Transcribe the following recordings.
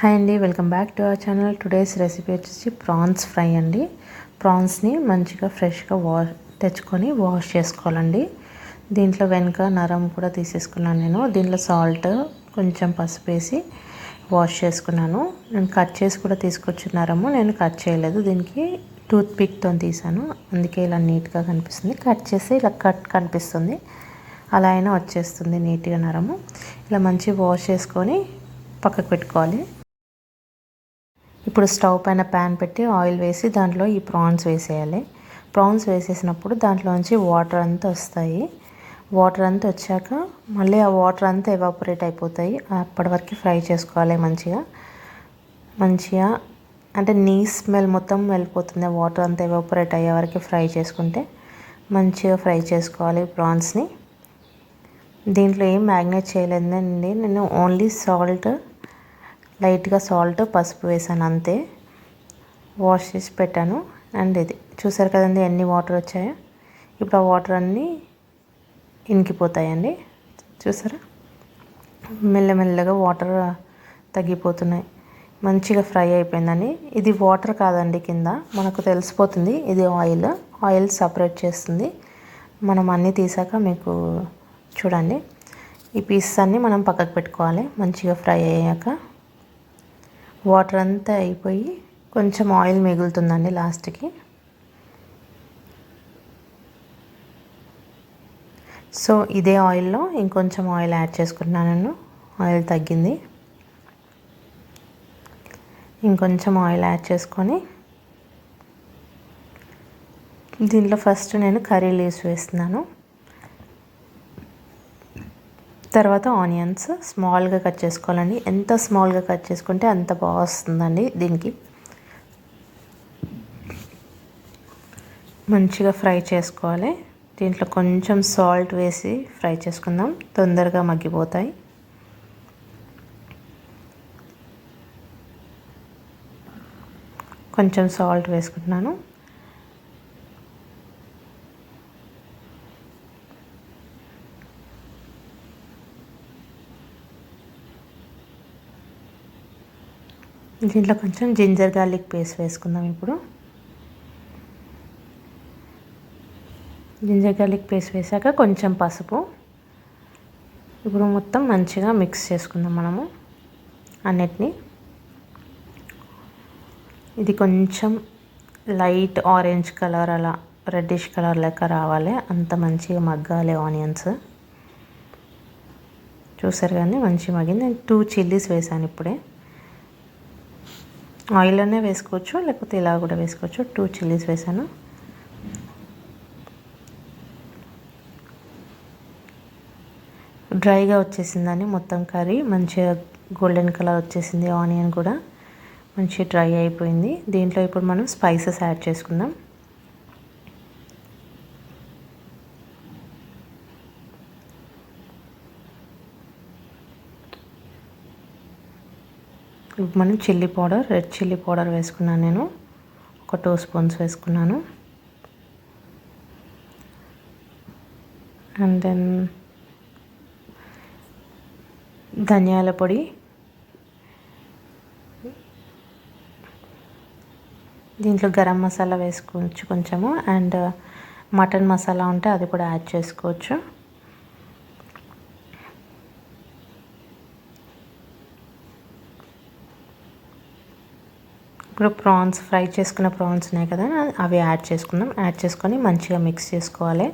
Hi అండి, welcome back to our channel. Today's recipe వచ్చేసి prawns fry అండి. ప్రాన్స్ని మంచిగా ఫ్రెష్గా తెచ్చుకొని వాష్ చేసుకోవాలండి. దీంట్లో వెనుక నరం కూడా తీసేసుకున్నాను నేను. దీంట్లో సాల్ట్, కొంచెం పసుపు వేసి వాష్ చేసుకున్నాను. నేను కట్ చేసి కూడా తీసుకొచ్చిన నరము నేను కట్ చేయలేదు. దీనికి టూత్ పిక్తో తీసాను, అందుకే ఇలా నీట్గా కనిపిస్తుంది. కట్ చేసి ఇలా కట్ కనిపిస్తుంది, అలా అయినా వచ్చేస్తుంది నీట్గా నరము. ఇలా మంచిగా వాష్ చేసుకొని పక్కకు పెట్టుకోవాలి. ఇప్పుడు స్టవ్ పైన ప్యాన్ పెట్టి ఆయిల్ వేసి దాంట్లో ఈ ప్రాన్స్ వేసేయాలి. ప్రాన్స్ వేసేసినప్పుడు దాంట్లోంచి వాటర్ అంతా వస్తాయి. వాటర్ అంతా వచ్చాక మళ్ళీ ఆ వాటర్ అంతా ఎవాపరేట్ అయిపోతాయి. అప్పటి వరకు ఫ్రై చేసుకోవాలి. మంచిగా అంటే నీ స్మెల్ మొత్తం వెళ్ళిపోతుంది. వాటర్ అంతా ఎవాపరేట్ అయ్యే వరకు ఫ్రై చేసుకుంటే మంచిగా ఫ్రై చేసుకోవాలి ప్రాన్స్ని. దీంట్లో ఏం మ్యాగ్నేట్ చేయలేదండి నేను. ఓన్లీ సాల్ట్, లైట్గా సాల్ట్, పసుపు వేసాను అంతే. వాష్ చేసి పెట్టాను. అండ్ ఇది చూసారు కదండి ఎన్ని వాటర్ వచ్చాయో. ఇప్పుడు ఆ వాటర్ అన్నీ ఇంకిపోతాయండి. చూసారా, మెల్లమెల్లగా వాటర్ తగ్గిపోతున్నాయి. మంచిగా ఫ్రై అయిపోయిందని. ఇది వాటర్ కాదండి, కింద మనకు తెలిసిపోతుంది. ఇది ఆయిల్ సపరేట్ చేస్తుంది. మనం అన్నీ తీసాక మీకు చూడండి. ఈ పీసెస్ అన్నీ మనం పక్కకు పెట్టుకోవాలి. మంచిగా ఫ్రై అయ్యాక వాటర్ అంతా అయిపోయి కొంచెం ఆయిల్ మిగులుతుందండి లాస్ట్కి. సో ఇదే ఆయిల్లో ఇంకొంచెం ఆయిల్ యాడ్ చేసుకుంటున్నాను. ఆయిల్ తగ్గింది. ఇంకొంచెం ఆయిల్ యాడ్ చేసుకొని దీంట్లో ఫస్ట్ నేను కర్రీ లీవ్స్ వేస్తున్నాను. తర్వాత ఆనియన్స్ స్మాల్గా కట్ చేసుకోవాలండి. ఎంత స్మాల్గా కట్ చేసుకుంటే అంత బాగా వస్తుందండి. దీనికి మంచిగా ఫ్రై చేసుకోవాలి. దీంట్లో కొంచెం సాల్ట్ వేసి ఫ్రై చేసుకుందాం, తొందరగా మగ్గిపోతాయి. కొంచెం సాల్ట్ వేసుకుంటున్నాను. దీంట్లో కొంచెం జింజర్ గార్లిక్ పేస్ట్ వేసుకుందాం. ఇప్పుడు జింజర్ గార్లిక్ పేస్ట్ వేసాక కొంచెం పసుపు. ఇప్పుడు మొత్తం మంచిగా మిక్స్ చేసుకుందాం మనము అన్నిటినీ. ఇది కొంచెం లైట్ ఆరెంజ్ కలర్, అలా రెడ్డిష్ కలర్ లెక్క రావాలి. అంత మంచిగా మగ్గాలి ఆనియన్స్. చూసారు కానీ మంచిగా మగ్గింది. నేను 2 చిల్లీస్ వేసాను ఇప్పుడే. ఆయిల్లోనే వేసుకోవచ్చు, లేకపోతే ఇలా కూడా వేసుకోవచ్చు. 2 చిల్లీస్ వేసాను. డ్రైగా వచ్చేసిందని మొత్తం కర్రీ మంచిగా గోల్డెన్ కలర్ వచ్చేసింది. ఆనియన్ కూడా మంచిగా డ్రై అయిపోయింది. దీంట్లో ఇప్పుడు మనం స్పైసెస్ యాడ్ చేసుకుందాం. మనం chilli powder, red chilli powder వేసుకున్నాను నేను. ఒక 2 స్పూన్స్ వేసుకున్నాను. అండ్ దెన్ ధనియాల పొడి, దీంట్లో గరం మసాలా వేసుకోవచ్చు కొంచెము. అండ్ మటన్ మసాలా ఉంటే అది కూడా యాడ్ చేసుకోవచ్చు. ఇప్పుడు ప్రాన్స్ ఫ్రై చేసుకున్న ప్రాన్స్ ఉన్నాయి కదా, అవి యాడ్ చేసుకుందాం. యాడ్ చేసుకొని మంచిగా మిక్స్ చేసుకోవాలి.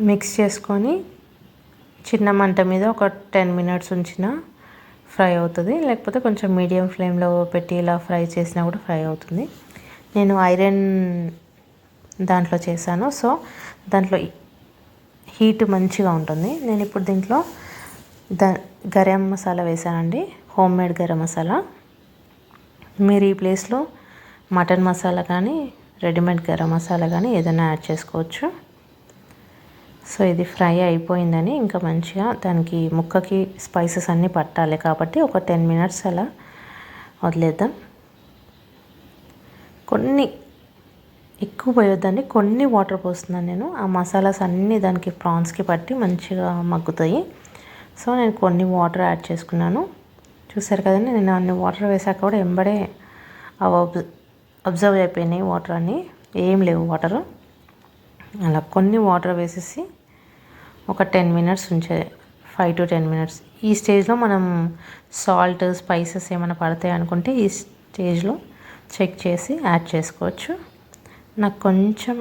మిక్స్ చేసుకొని చిన్న మంట మీద ఒక 10 మినిట్స్ ఉంచిన ఫ్రై అవుతుంది. లేకపోతే కొంచెం మీడియం ఫ్లేమ్లో పెట్టి ఇలా ఫ్రై చేసినా కూడా ఫ్రై అవుతుంది. నేను ఐరన్ దాంట్లో చేశాను, సో దాంట్లో హీట్ మంచిగా ఉంటుంది. నేను ఇప్పుడు దీంట్లో గరం మసాలా వేసానండి, హోమ్ మేడ్ గరం మసాలా. మీరు ఈ ప్లేస్లో మటన్ మసాలా కానీ రెడీమేడ్ గరం మసాలా కానీ ఏదైనా యాడ్ చేసుకోవచ్చు. సో ఇది ఫ్రై అయిపోయిందని ఇంకా మంచిగా దానికి ముక్కకి స్పైసెస్ అన్నీ పట్టాలి కాబట్టి ఒక 10 మినిట్స్ అలా వదిలేద్దాం. కొన్ని ఎక్కువ పోయొద్దండి, కొన్ని వాటర్ పోస్తున్నాను నేను. ఆ మసాలాస్ అన్నీ దానికి ప్రాన్స్కి పట్టి మంచిగా మగ్గుతాయి. సో నేను కొన్ని వాటర్ యాడ్ చేసుకున్నాను. చూసారు కదండి, నేను అన్ని వాటర్ వేసాక కూడా ఎంబడే అవి అబ్జర్వ్ అయిపోయినాయి వాటర్ అన్నీ, ఏం లేవు వాటర్. అలా కొన్ని వాటర్ వేసేసి ఒక 10 మినిట్స్ ఉంచే, 5 to 10 మినిట్స్. ఈ స్టేజ్లో మనం సాల్ట్ స్పైసెస్ ఏమైనా పడతాయి అనుకుంటే ఈ స్టేజ్లో చెక్ చేసి యాడ్ చేసుకోవచ్చు. నాకు కొంచెం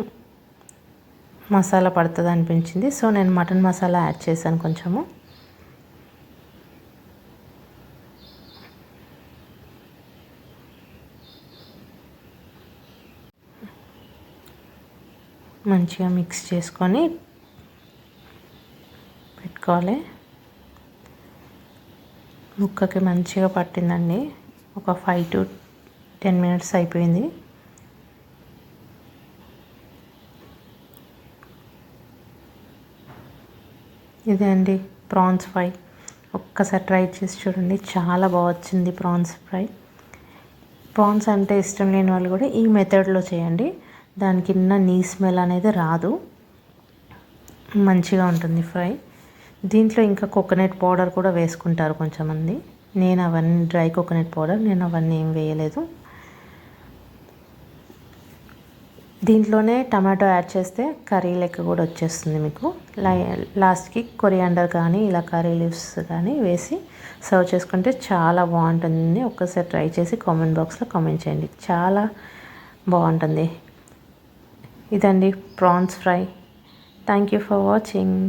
మసాలా పడుతుంది అనిపించింది, సో నేను మటన్ మసాలా యాడ్ చేశాను కొంచెము. మంచిగా మిక్స్ చేసుకొని పెట్టుకోవాలి. ముక్కకి మంచిగా పట్టిందండి. ఒక 5 to 10 మినిట్స్ అయిపోయింది. ఇదే అండి ప్రాన్స్ ఫ్రై. ఒక్కసారి ట్రై చేసి చూడండి, చాలా బాగా వచ్చింది ప్రాన్స్ ఫ్రై. ప్రాన్స్ అంటే ఇష్టం లేని వాళ్ళు కూడా ఈ మెథడ్లో చేయండి. దానికి నీ స్మెల్ అనేది రాదు, మంచిగా ఉంటుంది ఫ్రై. దీంట్లో ఇంకా కోకోనట్ పౌడర్ కూడా వేసుకుంటారు కొంచెంమంది. నేను అవన్నీ డ్రై కోకోనట్ పౌడర్, నేను అవన్నీ ఏం వేయలేదు. దీంట్లోనే టమాటో యాడ్ చేస్తే కర్రీ లెక్క కూడా వచ్చేస్తుంది మీకు. లాస్ట్కి కొరియాండర్ కానీ ఇలా కర్రీ లీవ్స్ కానీ వేసి సర్వ్ చేసుకుంటే చాలా బాగుంటుంది. ఒక్కసారి ట్రై చేసి కామెంట్ బాక్స్లో కామెంట్ చేయండి, చాలా బాగుంటుంది. ఇదండి prawns fry. Thank you for watching.